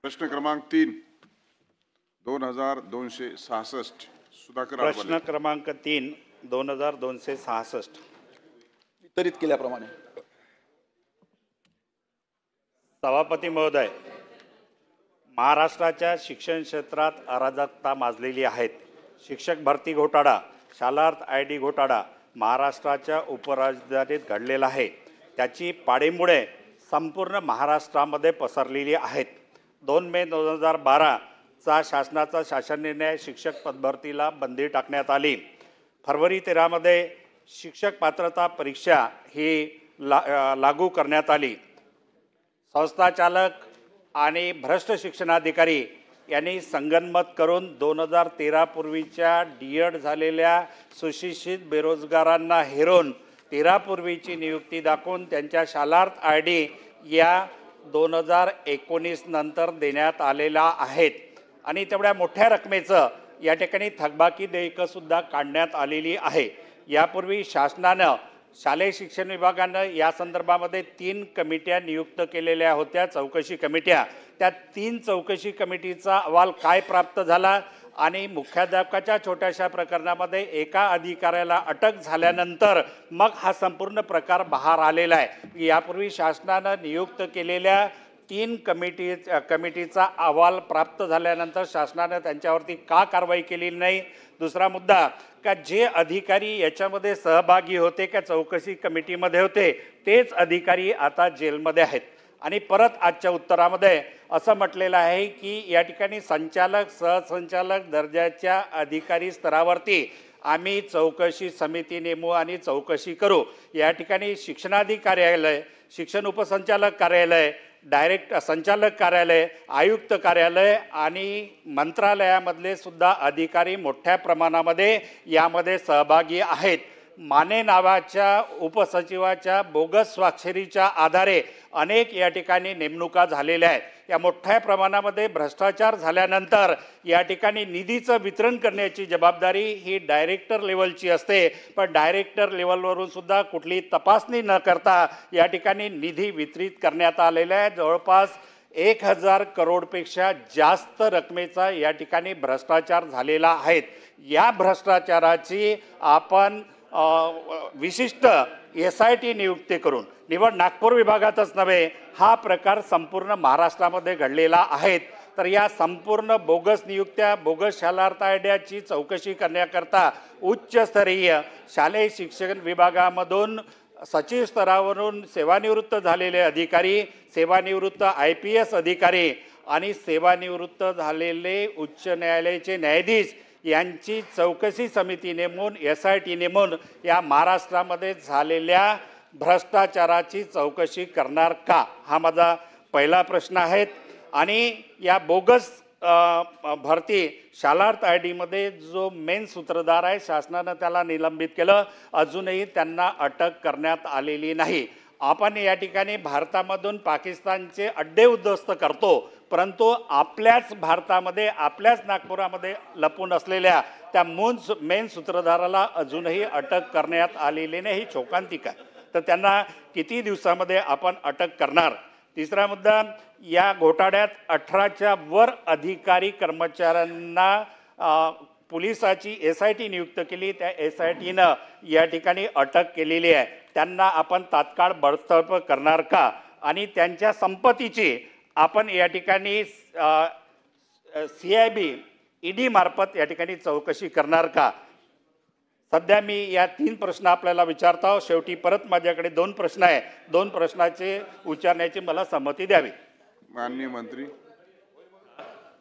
प्रश्न क्रमांक 3 2266 सुधाकर प्रश्न क्रमांक 3 2266 वितरित केल्याप्रमाणे सभापती महोदय, महाराष्ट्राच्या शिक्षण क्षेत्रात अराजकता माजलेली आहेत. शिक्षक भरती घोटाळा, शालार्थ ID घोटाळा महाराष्ट्राच्या उपराजधानीत घडलेला आहे. त्याची पाळीमुळे संपूर्ण महाराष्ट्रामध्ये पसरलेली आहेत. 2 मे 2012 चा शासनाचा शासन निर्णय शिक्षक पदभरतीला बंदी टाकण्यात आली. फरवरी 13 मध्ये शिक्षक पात्रता परीक्षा ही लागू करण्यात आली. संस्थाचालक आणि भ्रष्ट शिक्षणाधिकारी यांनी संगनमत करून 2013 पूर्वीच्या D.Ed झालेल्या सुशिक्षित बेरोजगारांना हेरून 13 पूर्वीची नियुक्ती दाखवून त्यांच्या शालार्थ ID या 2019 नंतर देण्यात आलेला आहेत. आणि तेवढ्या मोठ्या रकमेचं या ठिकाणी थकबाकी देयकंसुद्धा काढण्यात आलेली आहे. यापूर्वी शासनानं शालेय शिक्षण विभागानं या संदर्भामध्ये 3 कमिट्या नियुक्त केलेल्या होत्या, चौकशी कमिट्या. त्या 3 चौकशी कमिटीचा अहवाल काय प्राप्त झाला आणि मुख्याध्यापकाच्या छोट्याशा प्रकरणामध्ये एका अधिकाऱ्याला अटक झाल्यानंतर मग हा संपूर्ण प्रकार बाहेर आलेला आहे. यापूर्वी शासनानं नियुक्त केलेल्या 3 कमिटीचा अहवाल प्राप्त झाल्यानंतर शासनानं त्यांच्यावरती का कारवाई केली नाही. दुसरा मुद्दा, का जे अधिकारी याच्यामध्ये सहभागी होते का चौकशी कमिटीमध्ये होते तेच अधिकारी आता जेलमध्ये आहेत. आणि परत आजच्या उत्तरामध्ये असं म्हटलेलं आहे की या ठिकाणी संचालक सहसंचालक दर्जाच्या अधिकारी स्तरावरती आम्ही चौकशी समिती नेमू आणि चौकशी करू. या ठिकाणी शिक्षणाधिकारी, शिक्षण उपसंचालक कार्यालय, संचालक कार्यालय, आयुक्त कार्यालय आणि मंत्रालयामधले सुद्धा अधिकारी मोठ्या प्रमाणामध्ये यामध्ये सहभागी आहेत. माने नावाच्या उपसचिवाच्या बोगस स्वाक्षरीच्या आधारे अनेक या ठिकाणी नेमणुका झालेल्या आहेत. या मोठ्या प्रमाणामध्ये भ्रष्टाचार झाल्यानंतर या ठिकाणी निधीचं वितरण करण्याची जबाबदारी ही डायरेक्टर लेवलची असते. पण डायरेक्टर लेवलवरून सुद्धा कुठली तपासणी न करता या ठिकाणी निधी वितरित करण्यात आलेला आहे. जवळपास 1000 करोडपेक्षा जास्त रकमेचा या ठिकाणी भ्रष्टाचार झालेला आहे. या भ्रष्टाचाराची आपण विशिष्ट SIT नियुक्ती करून, निवड नागपूर विभागातच नव्हे, हा प्रकार संपूर्ण महाराष्ट्रामध्ये घडलेला आहे. तर या संपूर्ण बोगस नियुक्त्या, बोगस शालार्थ आयडियाची चौकशी करण्याकरता उच्चस्तरीय शालेय शिक्षण विभागामधून सचिव स्तरावरून सेवानिवृत्त झालेले अधिकारी, सेवानिवृत्त IPS अधिकारी आणि सेवानिवृत्त झालेले उच्च न्यायालयाचे न्यायाधीश यांची चौकशी समिती नेमून SIT नेमून या महाराष्ट्रामध्ये झालेल्या भ्रष्टाचाराची चौकशी करणार का, हा माझा पहिला प्रश्न आहे. आणि या बोगस भरती शालार्थ ID मध्ये जो मेन सूत्रधार आहे, शासनानं त्याला निलंबित केलं, अजूनही त्यांना अटक करण्यात आलेली नाही. आपण या ठिकाणी भारतामधून पाकिस्तानचे अड्डे उद्ध्वस्त करतो, परंतु आपल्याच भारतामध्ये, आपल्याच नागपुरामध्ये लपून असलेल्या त्या मेन सूत्रधाराला अजूनही अटक करण्यात आलेली नाही. ही शोकांतिका आहे. तर त्यांना किती दिवसामध्ये आपण अटक करणार. तिसरा मुद्दा, या घोटाळ्यात 18च्या वर अधिकारी कर्मचाऱ्यांना पोलिसाची SIT नियुक्त केली. त्या SITनं या ठिकाणी अटक केलेली आहे. त्यांना आपण तात्काळ बडतर्फ करणार का आणि त्यांच्या संपत्तीची आपण या ठिकाणी CIB ED मार्फत या ठिकाणी चौकशी करणार का. सध्या मी या 3 प्रश्न आपल्याला विचारतो. शेवटी परत माझ्याकडे 2 प्रश्न आहे. 2 प्रश्नाचे उच्चारण्याची मला संमती द्यावी. माननीय मंत्री.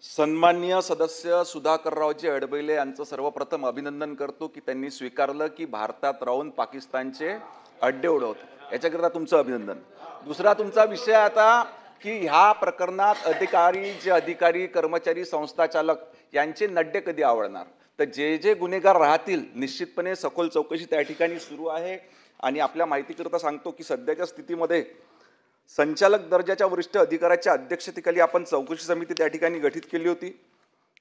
सन्माननीय सदस्य सुधाकररावजी अडबैले यांचं सर्वप्रथम अभिनंदन करतो की त्यांनी स्वीकारलं की भारतात राहून पाकिस्तानचे अड्डे उडवतो. याच्याकरता तुमचं अभिनंदन. दुसरा तुमचा विषय आता की ह्या प्रकरणात अधिकारी कर्मचारी संस्थाचालक यांचे नड्डे कधी आवडणार. तर जे गुन्हेगार राहतील निश्चितपणे सखोल चौकशी त्या ठिकाणी सुरू आहे. आणि आपल्या माहितीकरता सांगतो की सध्याच्या स्थितीमध्ये संचालक दर्जाच्या वरिष्ठ अधिकाऱ्याच्या अध्यक्षतेखाली आपण चौकशी समिती त्या ठिकाणी गठीत केली होती.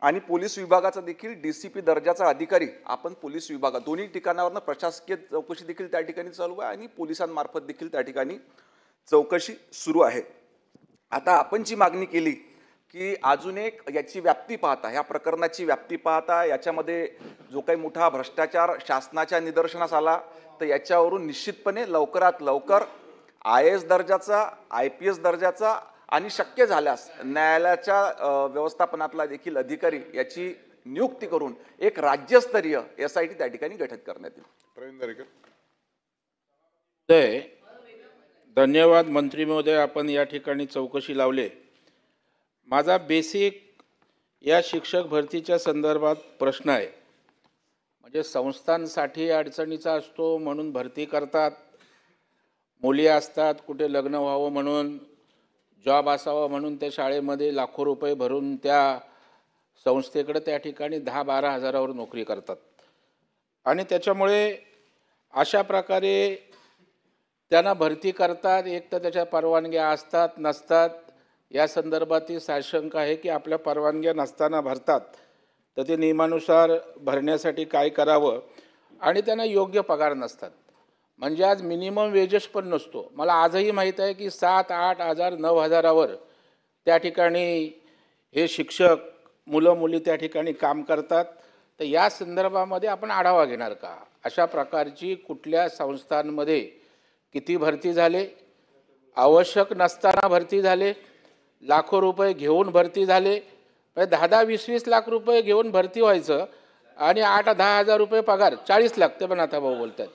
आणि पोलीस विभागाचा देखील DCP दर्जाचा अधिकारी आपण पोलीस विभागात दोन्ही ठिकाणावरनं प्रशासकीय चौकशी देखील त्या ठिकाणी चालू आहे आणि पोलिसांमार्फत देखील त्या ठिकाणी चौकशी सुरू आहे. आता आपण जी मागणी केली की अजून एक याची व्याप्ती पाहता, ह्या प्रकरणाची व्याप्ती पाहता, याच्यामध्ये जो काही मोठा भ्रष्टाचार शासनाच्या निदर्शनास आला, तर याच्यावरून निश्चितपणे लवकरात लवकर IAS दर्जाचा, IPS दर्जाचा आणि शक्य झाल्यास न्यायालयाच्या व्यवस्थापनातला देखील अधिकारी याची नियुक्ती करून एक राज्यस्तरीय SIT त्या ठिकाणी गठीत करण्यात येईल. प्रवीण दरेकर. धन्यवाद मंत्री महोदय, आपण या ठिकाणी चौकशी लावले. माझा बेसिक या शिक्षक भरतीच्या संदर्भात प्रश्न आहे. म्हणजे संस्थांसाठी अडचणीचा असतो म्हणून भरती करतात, मुली असतात कुठे लग्न व्हावं म्हणून, जॉब असावा म्हणून त्या शाळेमध्ये लाखो रुपये भरून त्या संस्थेकडे त्या ठिकाणी 10-12 हजारावर नोकरी करतात. आणि त्याच्यामुळे अशा प्रकारे त्यांना भरती करतात. एक तर त्याच्या परवानग्या असतात नसतात, या संदर्भातील साशंका आहे की आपल्या परवानग्या नसताना भरतात तर ते नियमानुसार भरण्यासाठी काय करावं, आणि त्यांना योग्य पगार नसतात. म्हणजे आज मिनिमम वेजेस पण नसतो. मला आजही माहीत आहे की 7-8 हजार 9 हजारावर त्या ठिकाणी हे शिक्षक मुलं मुली त्या ठिकाणी काम करतात. तर या संदर्भामध्ये आपण आढावा घेणार का? अशा प्रकारची कुठल्या संस्थांमध्ये किती भरती झाले, आवश्यक नसताना भरती झाले, लाखो रुपये घेऊन भरती झाले, 10-10, 20-20 लाख रुपये घेऊन भरती व्हायचं आणि 8-10 हजार रुपये पगार, 40 लाख ते पण आता भाऊ बोलत आहेत.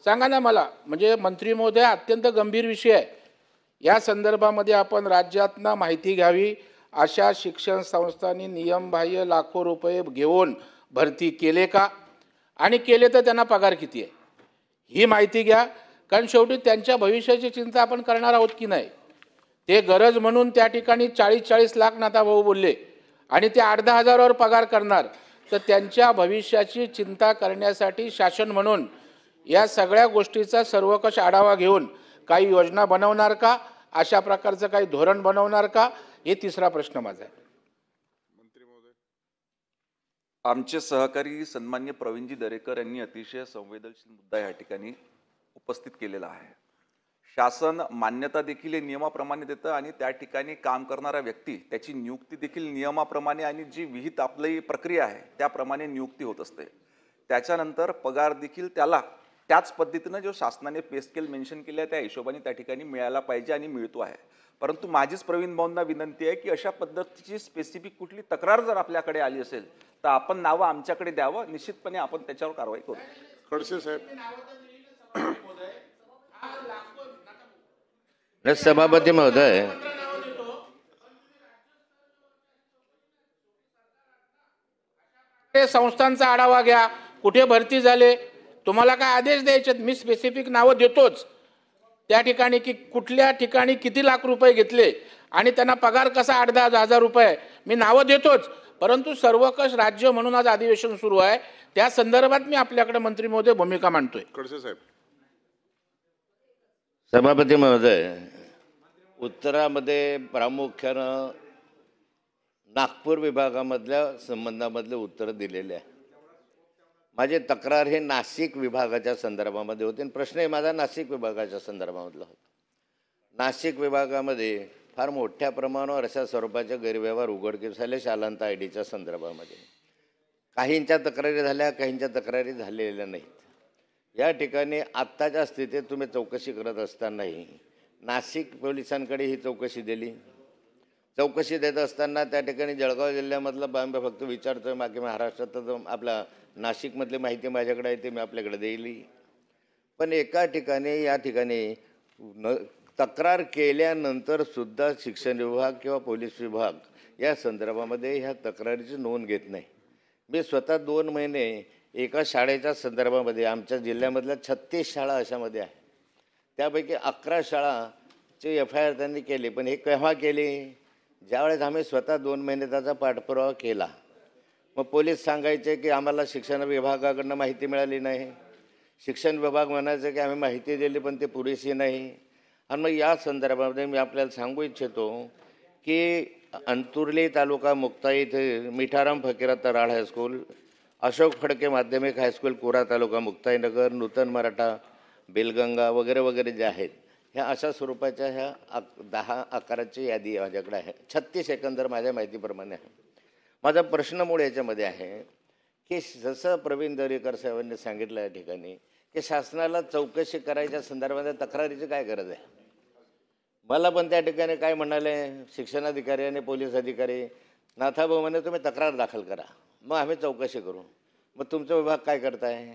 सांगा ना मला. म्हणजे मंत्री महोदय, अत्यंत गंभीर विषय आहे. या संदर्भामध्ये आपण राज्यातनं माहिती घ्यावी. अशा शिक्षण संस्थांनी नियमबाह्य लाखो रुपये घेऊन भरती केले का, आणि केले तर त्यांना पगार किती आहे ही माहिती घ्या. कारण शेवटी त्यांच्या भविष्याची चिंता आपण करणार आहोत की नाही. ते गरज म्हणून त्या ठिकाणी 40-40 लाख नाता भाऊ बोलले आणि ते 8-10 हजारावर पगार करणार, तर त्यांच्या भविष्याची चिंता करण्यासाठी शासन म्हणून या सगळ्या गोष्टीचा सर्वकष आढावा घेऊन काही योजना बनवणार का, अशा प्रकारचं काही धोरण बनवणार का, हे तिसरा प्रश्न माझा आहे. मंत्री महोदय. आमचे सहकारी सन्मान्य प्रवीणजी दरेकर यांनी अतिशय संवेदनशील मुद्दा या ठिकाणी उपस्थित केलेला आहे. शासन मान्यता देखील हे नियमाप्रमाणे देतं आणि त्या ठिकाणी काम करणारा व्यक्ती त्याची नियुक्ती देखील नियमाप्रमाणे आणि जी विहित आपली प्रक्रिया आहे त्याप्रमाणे नियुक्ती होत असते. त्याच्यानंतर पगार देखील त्याला त्याच पद्धतीनं जो शासनाने पे स्केल मेन्शन केलं आहे त्या हिशोबाने त्या ठिकाणी मिळायला पाहिजे आणि मिळतो आहे. परंतु माझीच प्रवीण भाऊंना विनंती आहे की अशा पद्धतीची स्पेसिफिक कुठली तक्रार जर आपल्याकडे आली असेल तर आपण नावं आमच्याकडे द्यावं, निश्चितपणे आपण त्याच्यावर कारवाई करू. खडसे साहेब. सभापती महोदय, संस्थांचा आढावा घ्या, कुठे भरती झाले, तुम्हाला काय आदेश द्यायचे, मी स्पेसिफिक नावं देतोच त्या ठिकाणी की कुठल्या ठिकाणी किती लाख रुपये घेतले आणि त्यांना पगार कसा 8-10 हजार रुपये, मी नावं देतोच. परंतु सर्वकष राज्य म्हणून आज अधिवेशन सुरू आहे, त्या संदर्भात मी आपल्याकडे मंत्री महोदय भूमिका मांडतोय. खडसे साहेब. सभापती महोदय, उत्तरामध्ये प्रामुख्यानं नागपूर विभागामधल्या संबंधामधले उत्तर दिलेले आहे. माझी तक्रार हे नाशिक विभागाच्या संदर्भामध्ये होते आणि प्रश्नही माझा नाशिक विभागाच्या संदर्भामधला होता. नाशिक विभागामध्ये फार मोठ्या प्रमाणावर अशा स्वरूपाचे गैरव्यवहार उघडकीस झाले शालांत IDच्या संदर्भामध्ये. काहींच्या तक्रारी झाल्या, काहींच्या तक्रारी झालेल्या नाहीत. या ठिकाणी आत्ताच्या स्थितीत तुम्ही चौकशी करत असतानाही नाशिक पोलिसांकडे ही चौकशी दिली. चौकशी देत असताना त्या ठिकाणी जळगाव जिल्ह्यामधलं मी फक्त विचारतोय, बाकी महाराष्ट्रात आपला नाशिकमधली माहिती माझ्याकडे आहे ते मी आपल्याकडे दिली. पण एका ठिकाणी या ठिकाणी तक्रार केल्यानंतर सुद्धा शिक्षण विभाग किंवा पोलीस विभाग या संदर्भामध्ये ह्या तक्रारीची नोंद घेत नाही. मी स्वतः 2 महिने एका शाळेच्या संदर्भामध्ये, आमच्या जिल्ह्यामधल्या 36 शाळा अशामध्ये आहे, त्यापैकी 11 शाळाचे FIR त्यांनी केले. पण हे केव्हा केले? ज्यावेळेस आम्ही स्वतः 2 महिने त्याचा पाठपुरावा केला. मग पोलीस सांगायचे की आम्हाला शिक्षण विभागाकडनं माहिती मिळाली नाही, शिक्षण विभाग म्हणायचं की आम्ही माहिती दिली पण ते पुरेशी नाही. आणि मग या संदर्भामध्ये मी आपल्याला सांगू इच्छितो की अंतुर्ली तालुका मुक्ताई इथे मिठाराम फकीरा तराळ हायस्कूल, अशोक फडके माध्यमिक हायस्कूल कुरा तालुका मुक्ताईनगर, नूतन मराठा, बेलगंगा वगैरे वगैरे जे आहेत, ह्या अशा स्वरूपाच्या ह्या 10 आकाराची यादी माझ्याकडे आहे. 36 एकंदर माझ्या माहितीप्रमाणे आहे. माझा प्रश्न मूळ याच्यामध्ये आहे की जसं प्रवीण दरेकर साहेबांनी सांगितलं या ठिकाणी की शासनाला चौकशी करायच्या संदर्भात तक्रारीची काय गरज आहे. मला पण त्या ठिकाणी काय म्हणाले शिक्षणाधिकारी आणि पोलीस अधिकारी, नाथाभाऊ म्हणे तुम्ही तक्रार दाखल करा, मग आम्ही चौकशी करू. मग तुमचा विभाग काय करताय.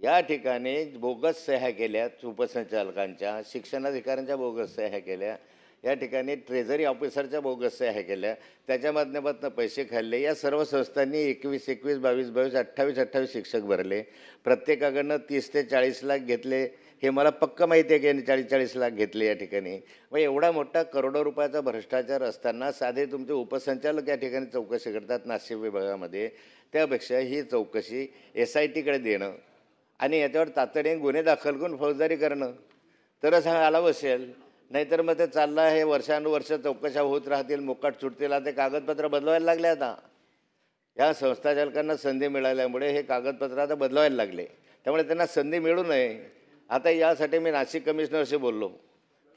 या ठिकाणी बोगस सह्या केल्या उपसंचालकांच्या, शिक्षणाधिकाऱ्यांच्या बोगस सह्या केल्या, या ठिकाणी ट्रेझरी ऑफिसरच्या बोगस सह्या केल्या, त्याच्या माध्यमातून पैसे खाल्ले. या सर्व संस्थांनी 21, 22, 28 शिक्षक भरले. प्रत्येकाकडनं 30 ते 40 लाख घेतले. हे मला पक्क माहिती आहे की यांनी 40 लाख घेतले या ठिकाणी. मग एवढा मोठा करोडो रुपयाचा भ्रष्टाचार असताना साधे तुमचे उपसंचालक या ठिकाणी चौकशी करतात नाशिक विभागामध्ये. त्यापेक्षा ही चौकशी SITकडे देणं आणि याच्यावर तातडीने गुन्हे दाखल करून फौजदारी करणं तरच हा आला बसेल. नाहीतर मग ते चाललं हे वर्षानुवर्ष चौकशा होत राहतील, मुकाट सुटतील. ते कागदपत्र बदलवायला लागले. आता या संस्थाचालकांना संधी मिळाल्यामुळे हे कागदपत्र आता बदलवायला लागले. त्यामुळे त्यांना संधी मिळू नये. आता यासाठी मी नाशिक कमिशनरशी बोललो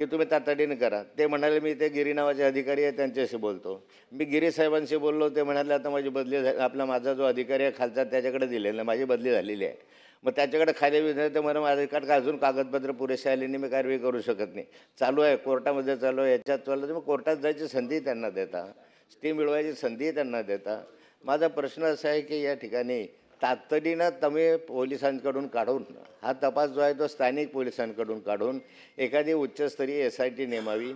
की तुम्ही तातडीने करा. ते म्हणाले मी ते गिरी नावाचे अधिकारी आहे त्यांच्याशी बोलतो. मी गिरी साहेबांशी बोललो. ते म्हणाले आता माझी बदली झाली, माझा जो अधिकारी आहे खालचा त्याच्याकडे दिलेला, माझी बदली झालेली आहे. मग त्याच्याकडे खाली विधान तर मला माझ्याकडे का अजून कागदपत्र पुरेसे आले नाही, मी कारवाई करू शकत नाही. चालू आहे, कोर्टामध्ये चालू आहे, याच्यात चालू आहे. मग कोर्टात जायची संधी त्यांना देता, स्टे मिळवायची संधी त्यांना देता. माझा प्रश्न असा आहे की या ठिकाणी तातडीनं तुम्ही पोलिसांकडून काढून हा तपास जो आहे तो स्थानिक पोलिसांकडून काढून एखादी उच्चस्तरीय SIT नेमावी.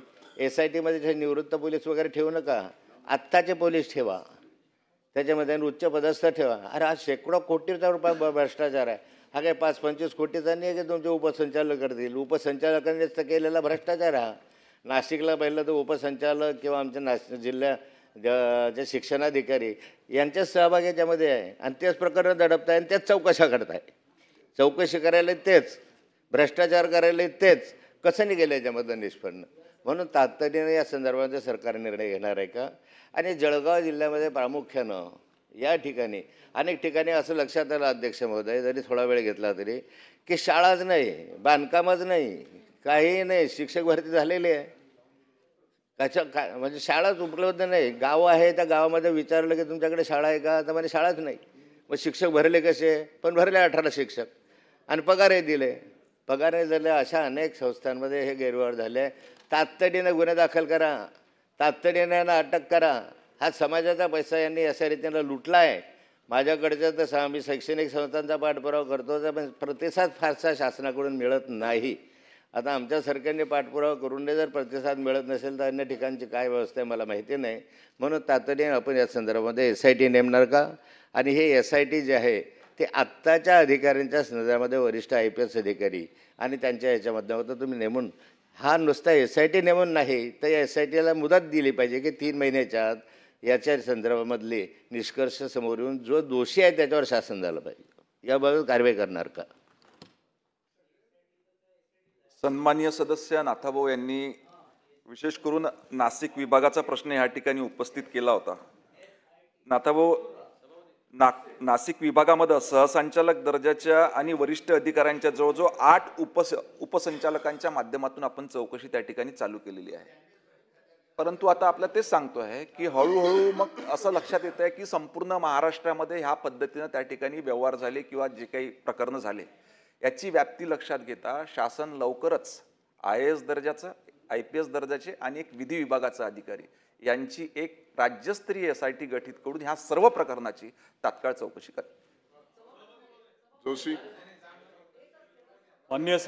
SITमध्ये जे निवृत्त पोलीस वगैरे ठेवू नका, आत्ताचे पोलीस ठेवा, त्याच्यामध्ये उच्च पदस्थ ठेवा. अरे आज शेकडो कोटीचा रुपये भ्रष्टाचार आहे. हा काय 5-25 कोटीचा नाही आहे की तुमचे उपसंचालक करतील. उपसंचालकांनीच तर केलेला भ्रष्टाचार हा. नाशिकला पहिलं तर उपसंचालक किंवा आमच्या जिल्ह्या जे शिक्षणाधिकारी यांच्याच सहभाग याच्यामध्ये आहे आणि तेच प्रकरण दडपताय आणि तेच चौकशा करताय. चौकशी करायला तेच, भ्रष्टाचार करायला तेच, कसं नाही गेलं याच्यामधलं निष्पन्न. म्हणून तातडीने या संदर्भात सरकार निर्णय घेणार आहे का. आणि जळगाव जिल्ह्यामध्ये प्रामुख्यानं या ठिकाणी अनेक ठिकाणी असं लक्षात आलं अध्यक्ष महोदय, जरी थोडा वेळ घेतला तरी, की शाळाच नाही, बांधकामच नाही, काही नाही, शिक्षक भरती झालेली आहे. म्हणजे शाळाच उपलब्ध नाही. गाव आहे त्या गावामध्ये विचारलं की तुमच्याकडे शाळा आहे का, तर म्हणजे शाळाच नाही. मग शिक्षक भरले कसे, पण भरले 18 शिक्षक आणि पगारही दिले. पगारही झाले. अशा अनेक संस्थांमध्ये हे गैरव्यवहार झाले. तातडीनं गुन्हे दाखल करा, तातडीने यांना अटक करा. हा समाजाचा पैसा यांनी अशा रीतीनं लुटला आहे. माझ्याकडच्या तर आम्ही शैक्षणिक संस्थांचा पाठपुरावा करतो तर पण प्रतिसाद फारसा शासनाकडून मिळत नाही. आता आमच्या सरकारने पाठपुरावा करून जर प्रतिसाद मिळत नसेल तर अन्य ठिकाणची काय व्यवस्था आहे मला माहिती नाही. म्हणून तातडीने आपण या संदर्भामध्ये SIT नेमणार का. आणि हे SIT जे आहे ते आत्ताच्या अधिकाऱ्यांच्या संदर्भामध्ये वरिष्ठ IPS अधिकारी आणि त्यांच्या याच्यामध्ये तुम्ही नेमून, हा नुसता SIT नेमून नाही तर या SITला मुदत दिली पाहिजे की 3 महिन्याच्या आत याच्या संदर्भामधले निष्कर्ष समोर येऊन जो दोषी आहे त्याच्यावर शासन झालं पाहिजे. याबाबत कारवाई करणार का. सन्माननीय सदस्य नाथाभाऊ यांनी विशेष करून नाशिक विभागाचा प्रश्न या ठिकाणी उपस्थित केला होता. नाथाभाऊ, नाशिक विभागामध्ये सहसंचालक दर्जाच्या आणि वरिष्ठ अधिकाऱ्यांच्या जवळजवळ 8 उपसंचालकांच्या माध्यमातून आपण चौकशी त्या ठिकाणी चालू केलेली आहे. परंतु आता आपल्याला तेच सांगतो आहे की हळूहळू मग असं लक्षात येत आहे की संपूर्ण महाराष्ट्रामध्ये ह्या पद्धतीनं त्या ठिकाणी व्यवहार झाले किंवा जे काही प्रकरणं झाले याची व्याप्ती लक्षात घेता शासन लवकरच IAS दर्जाचं, IPS दर्जाचे आणि एक विधी विभागाचा अधिकारी यांची एक राज्यस्तरीय SIT गठीत करून ह्या सर्व प्रकरणाची तात्काळ चौकशी करेल. जोशी. माननीय